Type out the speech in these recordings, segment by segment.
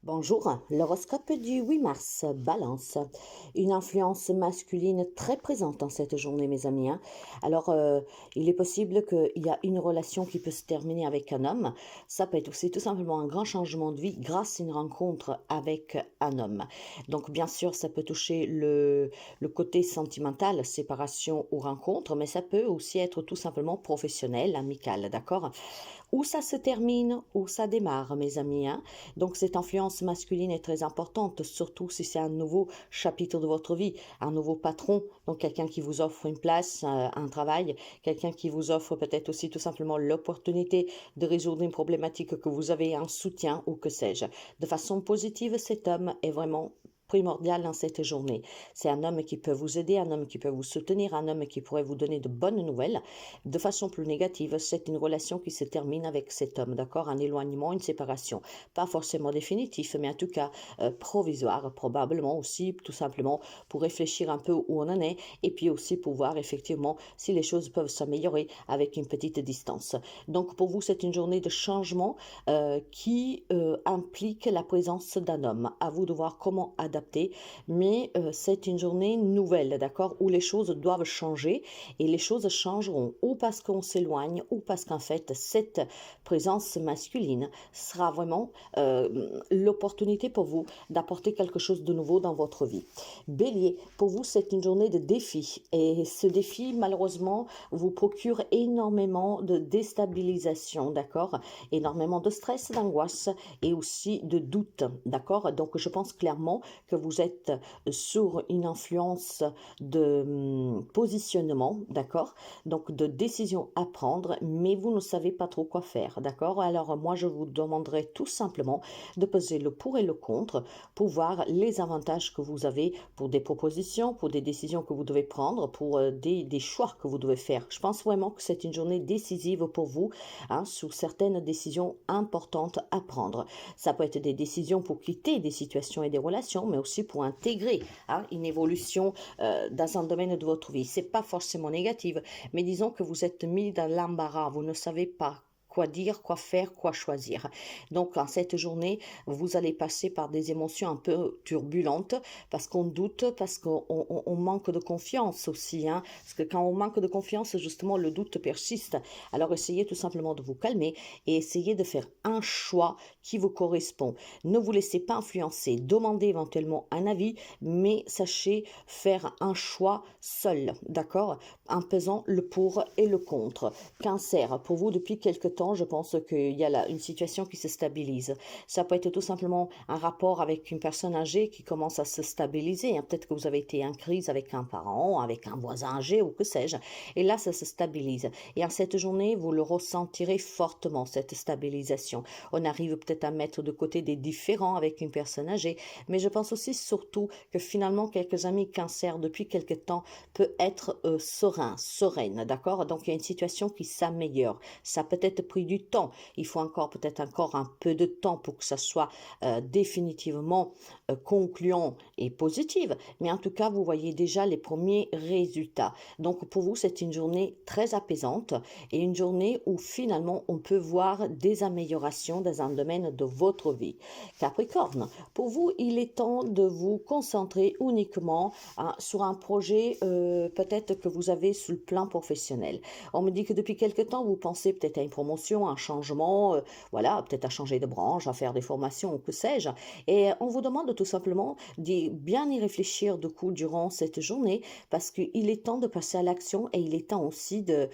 Bonjour, l'horoscope du 8 mars, Balance. Une influence masculine très présente en cette journée, mes amis, hein. Alors, il est possible qu'il y a une relation qui peut se terminer avec un homme. Ça peut être aussi tout simplement un grand changement de vie grâce à une rencontre avec un homme. Donc, bien sûr, ça peut toucher le côté sentimental, séparation ou rencontre, mais ça peut aussi être tout simplement professionnel, amical, d'accord? Où ça se termine, où ça démarre, mes amis, hein. Donc cette influence masculine est très importante, surtout si c'est un nouveau chapitre de votre vie, un nouveau patron, donc quelqu'un qui vous offre une place, un travail, quelqu'un qui vous offre peut-être aussi tout simplement l'opportunité de résoudre une problématique que vous avez, un soutien ou que sais-je. De façon positive, cet homme est vraiment primordial dans cette journée. C'est un homme qui peut vous aider, un homme qui peut vous soutenir, un homme qui pourrait vous donner de bonnes nouvelles. De façon plus négative, c'est une relation qui se termine avec cet homme, d'accord? Un éloignement, une séparation. Pas forcément définitif, mais en tout cas provisoire, probablement aussi, tout simplement, pour réfléchir un peu où on en est, et puis aussi pour voir effectivement si les choses peuvent s'améliorer avec une petite distance. Donc pour vous, c'est une journée de changement qui implique la présence d'un homme. À vous de voir comment adapter, mais c'est une journée nouvelle, d'accord? Où les choses doivent changer et les choses changeront ou parce qu'on s'éloigne ou parce qu'en fait cette présence masculine sera vraiment l'opportunité pour vous d'apporter quelque chose de nouveau dans votre vie. Bélier, pour vous c'est une journée de défi et ce défi malheureusement vous procure énormément de déstabilisation, d'accord? Énormément de stress, d'angoisse et aussi de doute, d'accord? Donc je pense clairement que vous êtes sur une influence de positionnement, d'accord? Donc de décisions à prendre, mais vous ne savez pas trop quoi faire, d'accord? Alors moi, je vous demanderai tout simplement de peser le pour et le contre pour voir les avantages que vous avez pour des propositions, pour des décisions que vous devez prendre, pour des choix que vous devez faire. Je pense vraiment que c'est une journée décisive pour vous, hein, sur certaines décisions importantes à prendre. Ça peut être des décisions pour quitter des situations et des relations, mais aussi pour intégrer, hein, une évolution dans un domaine de votre vie. C'est pas forcément négatif, mais disons que vous êtes mis dans l'embarras, vous ne savez pas quoi dire, quoi faire, quoi choisir. Donc en cette journée, vous allez passer par des émotions un peu turbulentes parce qu'on doute, parce qu'on manque de confiance aussi, hein. Parce que quand on manque de confiance, justement, le doute persiste. Alors essayez tout simplement de vous calmer et essayez de faire un choix qui vous correspond. Ne vous laissez pas influencer, demandez éventuellement un avis, mais sachez faire un choix seul, d'accord? En pesant le pour et le contre. Cancer, pour vous, depuis quelque temps, je pense qu'il y a là une situation qui se stabilise. Ça peut être tout simplement un rapport avec une personne âgée qui commence à se stabiliser, hein. Peut-être que vous avez été en crise avec un parent, avec un voisin âgé ou que sais-je. Et là, ça se stabilise. Et en cette journée, vous le ressentirez fortement, cette stabilisation. On arrive peut-être à mettre de côté des différends avec une personne âgée, mais je pense aussi surtout que finalement, quelques amis cancer depuis quelque temps peut être serein, sereine, d'accord? Donc il y a une situation qui s'améliore. Ça peut être pris du temps. Il faut encore peut-être encore un peu de temps pour que ça soit définitivement concluant et positive. Mais en tout cas, vous voyez déjà les premiers résultats. Donc pour vous, c'est une journée très apaisante et une journée où finalement on peut voir des améliorations dans un domaine de votre vie. Capricorne, pour vous, il est temps de vous concentrer uniquement, hein, sur un projet peut-être que vous avez sur le plan professionnel. On me dit que depuis quelque temps, vous pensez peut-être à une promotion, un changement, voilà, peut-être à changer de branche, à faire des formations ou que sais-je. Et on vous demande tout simplement de bien y réfléchir du coup durant cette journée parce qu'il est temps de passer à l'action et il est temps aussi de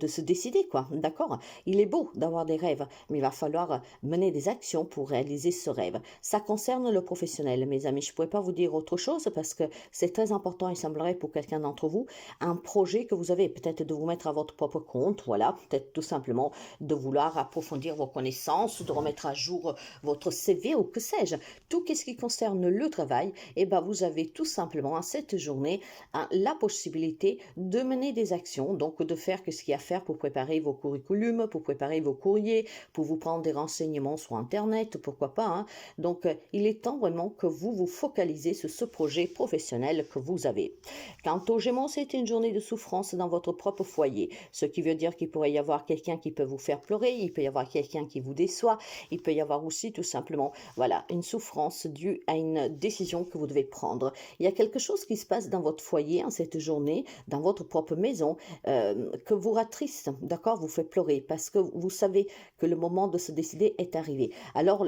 se décider, quoi. D'accord? Il est beau d'avoir des rêves, mais il va falloir mener des actions pour réaliser ce rêve. Ça concerne le professionnel, mes amis. Je ne pourrais pas vous dire autre chose parce que c'est très important, il semblerait, pour quelqu'un d'entre vous, un projet que vous avez, peut-être de vous mettre à votre propre compte, voilà, peut-être tout simplement de vouloir approfondir vos connaissances, de remettre à jour votre CV ou que sais-je. Tout ce qui concerne le travail, eh ben, vous avez tout simplement à cette journée, hein, la possibilité de mener des actions, donc de faire ce qu'il y a à faire pour préparer vos curriculums, pour préparer vos courriers, pour vous prendre des renseignements sur Internet, pourquoi pas, hein. Donc, il est temps vraiment que vous vous focalisez sur ce projet professionnel que vous avez. Quant aux Gémeaux, c'est une journée de souffrance dans votre propre foyer, ce qui veut dire qu'il pourrait y avoir quelqu'un qui peut vous faire pleurer, il peut y avoir quelqu'un qui vous déçoit, il peut y avoir aussi tout simplement, voilà, une souffrance due à une décision que vous devez prendre. Il y a quelque chose qui se passe dans votre foyer en cette journée, dans votre propre maison, que vous rattriste, d'accord, vous fait pleurer parce que vous savez que le moment de se décider est arrivé. Alors,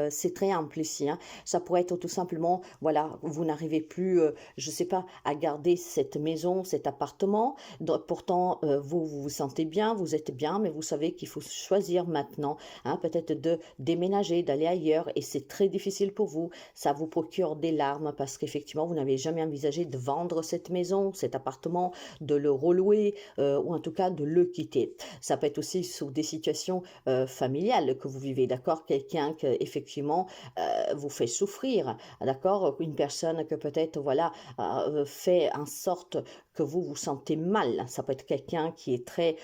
c'est très ample ici, hein. Ça pourrait être tout simplement, voilà, vous n'arrivez plus, je ne sais pas, à garder cette maison, cet appartement. Pourtant, vous vous sentez bien, vous êtes bien, mais vous savez qu'il faut choisir maintenant, hein, peut-être de déménager, d'aller ailleurs, et c'est très difficile pour vous. Ça vous procure des larmes parce qu'effectivement, vous n'avez jamais envisagé de vendre cette maison, cet appartement, de le relouer, ou en tout cas de le quitter. Ça peut être aussi sur des situations familiales que vous vivez, d'accord? Quelqu'un qui effectivement vous fait souffrir, d'accord? Une personne que peut-être, voilà, fait en sorte que vous vous sentez mal. Ça peut être quelqu'un qui est très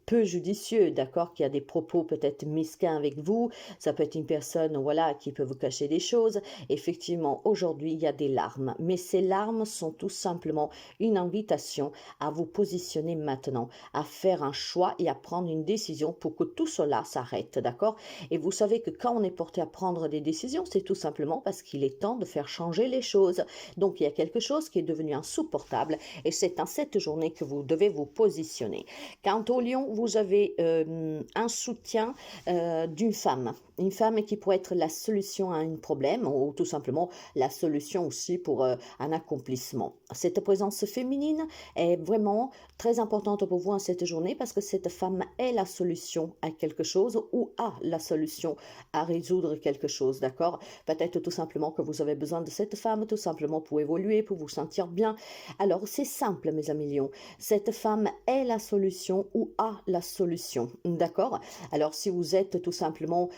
peu judicieux, d'accord? Qui a des propos peut-être mesquins avec vous. Ça peut être une personne, voilà, qui peut vous cacher des choses. Effectivement, aujourd'hui, il y a des larmes. Mais ces larmes sont tout simplement une invitation à vous positionner maintenant, à faire un choix et à prendre une décision pour que tout cela s'arrête, d'accord? Et vous savez que quand on est porté à prendre des décisions, c'est tout simplement parce qu'il est temps de faire changer les choses. Donc, il y a quelque chose qui est devenu insupportable et c'est en cette journée que vous devez vous positionner. Quant au lion, vous avez un soutien d'une femme. Une femme qui pourrait être la solution à un problème ou tout simplement la solution aussi pour un accomplissement. Cette présence féminine est vraiment très importante pour vous en cette journée parce que cette femme est la solution à quelque chose ou a la solution à résoudre quelque chose, d'accord? Peut-être tout simplement que vous avez besoin de cette femme tout simplement pour évoluer, pour vous sentir bien. Alors, c'est simple, mes amis lions. Cette femme est la solution ou a la solution, d'accord? Alors, si vous êtes tout simplement,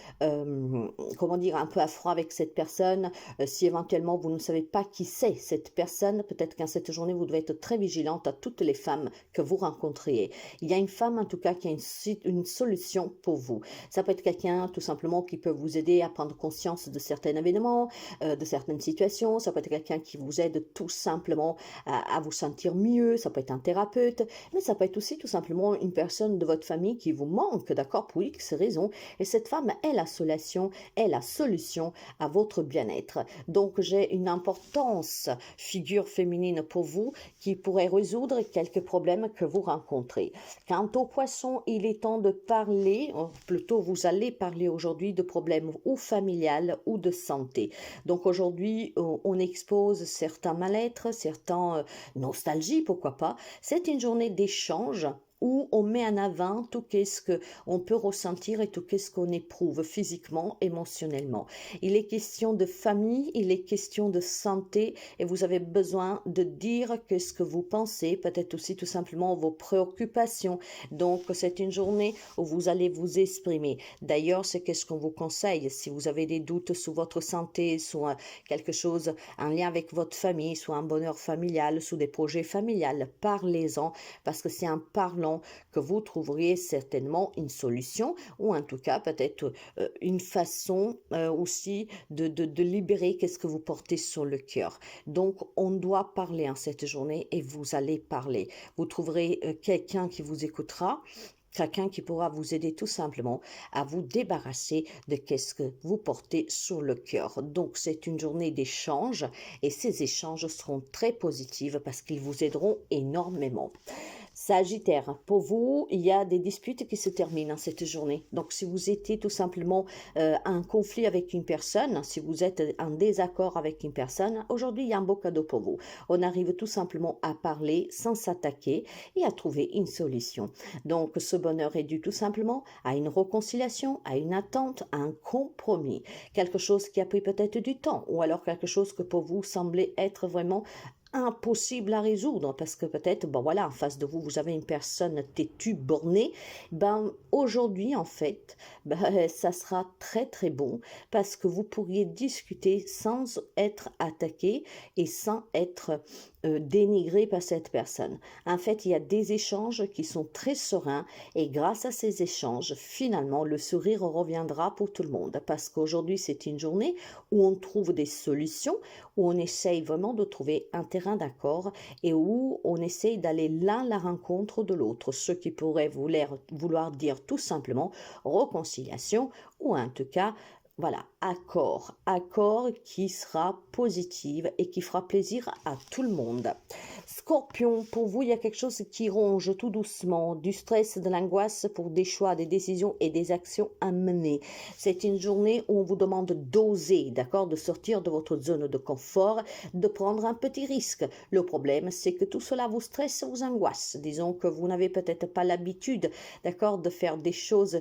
comment dire, un peu à froid avec cette personne, si éventuellement vous ne savez pas qui c'est cette personne, peut-être qu'en cette journée, vous devez être très vigilante à toutes les femmes que vous rencontriez. Il y a une femme, en tout cas, qui a une solution pour vous. Ça peut être quelqu'un, tout simplement, qui peut vous aider à prendre conscience de certains événements, de certaines situations. Ça peut être quelqu'un qui vous aide tout simplement à vous sentir mieux. Ça peut être un thérapeute, mais ça peut être aussi tout simplement une personne de votre famille qui vous manque, d'accord, pour X raisons. Et cette femme est la solution, est la solution à votre bien-être. Donc, j'ai une importance figure féminine pour vous qui pourrait résoudre quelques problèmes que vous rencontrez. Quant aux poissons, il est temps de parler, ou plutôt vous allez parler aujourd'hui de problèmes ou familiales ou de santé. Donc aujourd'hui, on expose certains mal-être, certains nostalgies, pourquoi pas. C'est une journée d'échange où on met en avant tout qu'est-ce qu'on peut ressentir et tout qu'est-ce qu'on éprouve physiquement, émotionnellement. Il est question de famille, il est question de santé et vous avez besoin de dire qu'est-ce que vous pensez, peut-être aussi tout simplement vos préoccupations. Donc c'est une journée où vous allez vous exprimer. D'ailleurs, c'est qu'est-ce qu'on vous conseille si vous avez des doutes sur votre santé, sur quelque chose en lien avec votre famille, sur un bonheur familial, sur des projets familiales, parlez-en parce que c'est en parlant que vous trouverez certainement une solution ou en tout cas peut-être une façon aussi de libérer qu'est-ce que vous portez sur le cœur. Donc on doit parler en cette journée et vous allez parler. Vous trouverez quelqu'un qui vous écoutera, quelqu'un qui pourra vous aider tout simplement à vous débarrasser de qu'est-ce que vous portez sur le cœur. Donc c'est une journée d'échange et ces échanges seront très positifs parce qu'ils vous aideront énormément. Sagittaire, pour vous, il y a des disputes qui se terminent cette journée. Donc, si vous étiez tout simplement en conflit avec une personne, si vous êtes en désaccord avec une personne, aujourd'hui, il y a un beau cadeau pour vous. On arrive tout simplement à parler sans s'attaquer et à trouver une solution. Donc, ce bonheur est dû tout simplement à une réconciliation, à une attente, à un compromis. Quelque chose qui a pris peut-être du temps ou alors quelque chose que pour vous semblait être vraiment impossible à résoudre parce que peut-être, bon voilà, en face de vous, vous avez une personne têtue, bornée, ben aujourd'hui en fait, ben, ça sera très très bon parce que vous pourriez discuter sans être attaqué et sans être dénigré par cette personne. En fait, il y a des échanges qui sont très sereins et grâce à ces échanges, finalement, le sourire reviendra pour tout le monde parce qu'aujourd'hui, c'est une journée où on trouve des solutions, où on essaye vraiment de trouver un terrain terrain d'accord et où on essaie d'aller l'un à la rencontre de l'autre, ce qui pourrait vouloir dire tout simplement réconciliation ou en tout cas voilà, accord qui sera positif et qui fera plaisir à tout le monde. Scorpion, pour vous, il y a quelque chose qui ronge tout doucement, du stress, de l'angoisse pour des choix, des décisions et des actions à mener. C'est une journée où on vous demande d'oser, d'accord, de sortir de votre zone de confort, de prendre un petit risque. Le problème, c'est que tout cela vous stresse, vous angoisse. Disons que vous n'avez peut-être pas l'habitude, d'accord, de faire des choses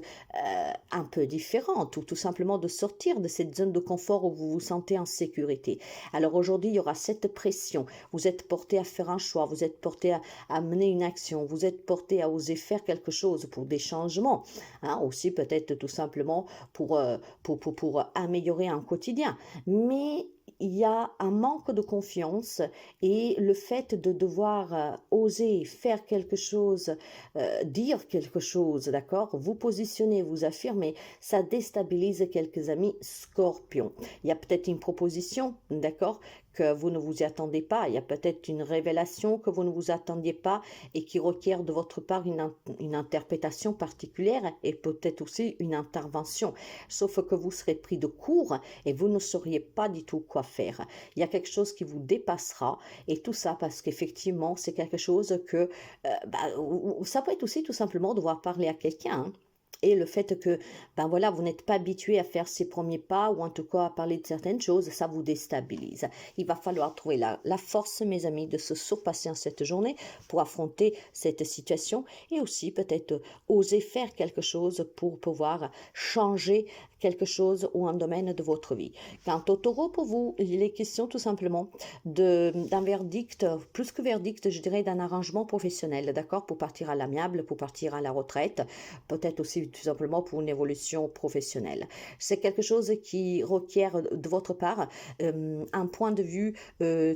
un peu différentes ou tout simplement de sortir de cette zone de confort où vous vous sentez en sécurité. Alors aujourd'hui, il y aura cette pression. Vous êtes porté à faire un choix, vous êtes porté à mener une action, vous êtes porté à oser faire quelque chose pour des changements, hein, aussi peut-être tout simplement pour améliorer un quotidien. Mais il y a un manque de confiance et le fait de devoir oser faire quelque chose, dire quelque chose, d'accord, vous positionner, vous affirmer, ça déstabilise quelques amis scorpions. Il y a peut-être une proposition, d'accord, que vous ne vous y attendez pas. Il y a peut-être une révélation que vous ne vous attendiez pas et qui requiert de votre part une interprétation particulière et peut-être aussi une intervention. Sauf que vous serez pris de court et vous ne sauriez pas du tout quoi faire. Il y a quelque chose qui vous dépassera et tout ça parce qu'effectivement, c'est quelque chose que ça peut être aussi tout simplement devoir parler à quelqu'un, hein. Et le fait que, ben voilà, vous n'êtes pas habitué à faire ces premiers pas ou en tout cas à parler de certaines choses, ça vous déstabilise. Il va falloir trouver la force, mes amis, de se surpasser en cette journée pour affronter cette situation et aussi peut-être oser faire quelque chose pour pouvoir changer quelque chose ou un domaine de votre vie. Quant au taureau, pour vous, il est question tout simplement d'un verdict, plus que verdict, je dirais d'un arrangement professionnel, d'accord, pour partir à l'amiable, pour partir à la retraite, peut-être aussi tout simplement pour une évolution professionnelle. C'est quelque chose qui requiert de votre part un point de vue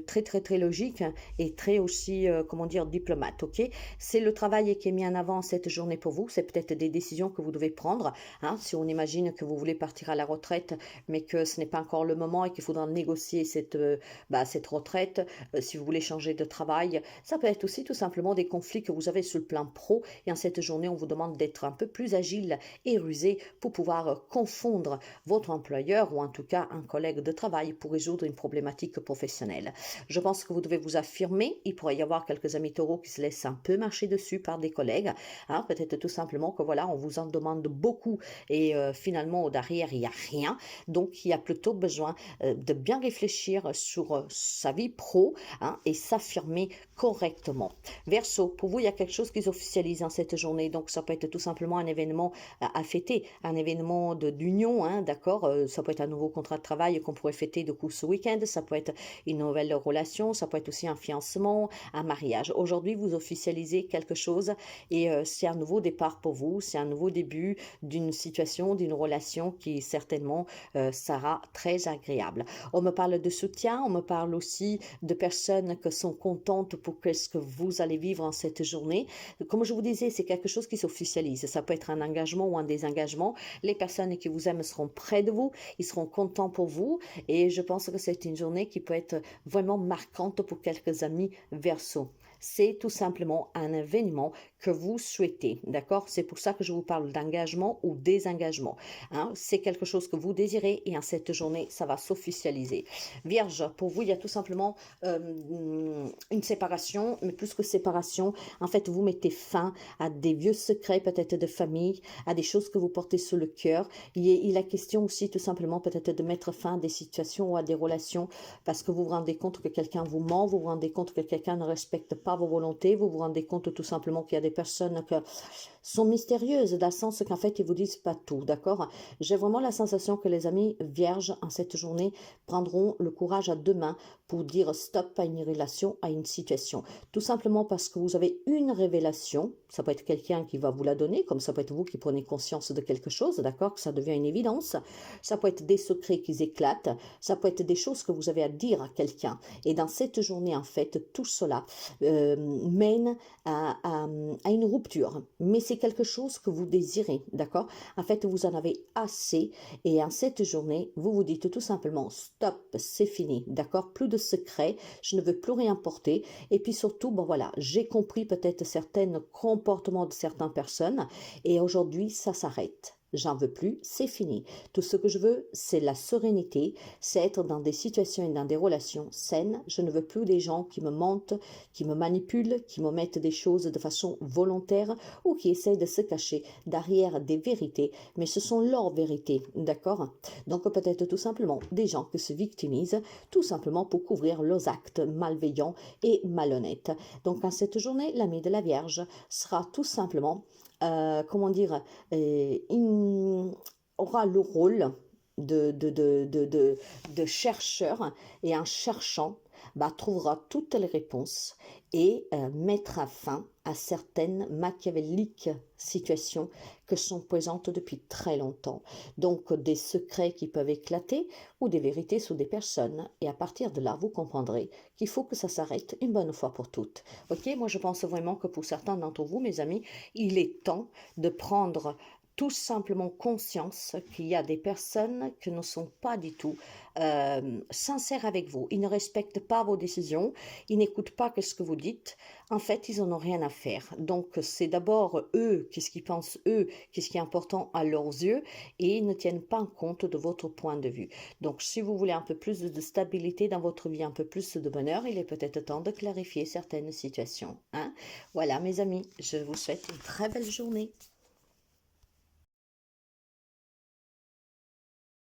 très logique et très aussi, comment dire, diplomate, ok? C'est le travail qui est mis en avant cette journée pour vous, c'est peut-être des décisions que vous devez prendre, hein, si on imagine que vous voulez partir à la retraite, mais que ce n'est pas encore le moment et qu'il faudra négocier cette retraite, si vous voulez changer de travail, ça peut être aussi tout simplement des conflits que vous avez sur le plan pro et en cette journée, on vous demande d'être un peu plus agile et rusé pour pouvoir confondre votre employeur ou en tout cas un collègue de travail pour résoudre une problématique professionnelle. Je pense que vous devez vous affirmer, il pourrait y avoir quelques amis taureaux qui se laissent un peu marcher dessus par des collègues, hein, peut-être tout simplement que voilà, on vous en demande beaucoup et finalement derrière il n'y a rien, donc il y a plutôt besoin de bien réfléchir sur sa vie pro, hein, et s'affirmer correctement. Verseau, pour vous il y a quelque chose qui s'officialise en cette journée, donc ça peut être tout simplement un événement à fêter, un événement d'union, hein, d'accord, ça peut être un nouveau contrat de travail qu'on pourrait fêter de coup ce week-end, ça peut être une nouvelle relation, ça peut être aussi un fiancement, un mariage. Aujourd'hui vous officialisez quelque chose et c'est un nouveau départ pour vous, c'est un nouveau début d'une situation, d'une relation qui certainement sera très agréable. On me parle de soutien, on me parle aussi de personnes qui sont contentes pour ce que vous allez vivre en cette journée. Comme je vous disais, c'est quelque chose qui s'officialise. Ça peut être un engagement ou un désengagement. Les personnes qui vous aiment seront près de vous, ils seront contents pour vous et je pense que c'est une journée qui peut être vraiment marquante pour quelques amis Verseau. C'est tout simplement un événement que vous souhaitez, d'accord? C'est pour ça que je vous parle d'engagement ou désengagement, hein? C'est quelque chose que vous désirez et en cette journée, ça va s'officialiser. Vierge, pour vous, il y a tout simplement une séparation, mais plus que séparation, en fait, vous mettez fin à des vieux secrets peut-être de famille, à des choses que vous portez sur le cœur. Il est question aussi tout simplement peut-être de mettre fin à des situations ou à des relations parce que vous vous rendez compte que quelqu'un vous ment, vous vous rendez compte que quelqu'un ne respecte pas vos volontés, vous vous rendez compte tout simplement qu'il y a des personnes qui sont mystérieuses dans le sens qu'en fait ils vous disent pas tout, d'accord? J'ai vraiment la sensation que les amis vierges en cette journée prendront le courage à deux mains pour dire stop à une relation, à une situation. Tout simplement parce que vous avez une révélation, ça peut être quelqu'un qui va vous la donner, comme ça peut être vous qui prenez conscience de quelque chose, d'accord, que ça devient une évidence. Ça peut être des secrets qui éclatent, ça peut être des choses que vous avez à dire à quelqu'un. Et dans cette journée, en fait, tout cela mène à une rupture. Mais c'est quelque chose que vous désirez, d'accord? En fait, vous en avez assez et en cette journée, vous vous dites tout simplement, stop, c'est fini, d'accord? Plus de secrets, je ne veux plus rien porter. Et puis surtout, bon voilà, j'ai compris peut-être certains comportements de certaines personnes et aujourd'hui, ça s'arrête. J'en veux plus, c'est fini. Tout ce que je veux, c'est la sérénité, c'est être dans des situations et dans des relations saines. Je ne veux plus des gens qui me mentent, qui me manipulent, qui me mettent des choses de façon volontaire ou qui essaient de se cacher derrière des vérités, mais ce sont leurs vérités, d'accord? Donc peut-être tout simplement des gens qui se victimisent tout simplement pour couvrir leurs actes malveillants et malhonnêtes. Donc en cette journée, l'ami de la Vierge sera tout simplement comment dire, il aura le rôle de chercheur et en cherchant, bah, trouvera toutes les réponses et mettra fin à certaines machiavéliques situations que sont présentes depuis très longtemps. Donc des secrets qui peuvent éclater ou des vérités sur des personnes. Et à partir de là, vous comprendrez qu'il faut que ça s'arrête une bonne fois pour toutes. Ok, moi je pense vraiment que pour certains d'entre vous, mes amis, il est temps de prendre tout simplement conscience qu'il y a des personnes qui ne sont pas du tout sincères avec vous. Ils ne respectent pas vos décisions, ils n'écoutent pas ce que vous dites. En fait, ils n'en ont rien à faire. Donc, c'est d'abord eux, qu'est-ce qu'ils pensent eux, qu'est-ce qui est important à leurs yeux, et ils ne tiennent pas compte de votre point de vue. Donc, si vous voulez un peu plus de stabilité dans votre vie, un peu plus de bonheur, il est peut-être temps de clarifier certaines situations. Hein. Voilà, mes amis, je vous souhaite une très belle journée.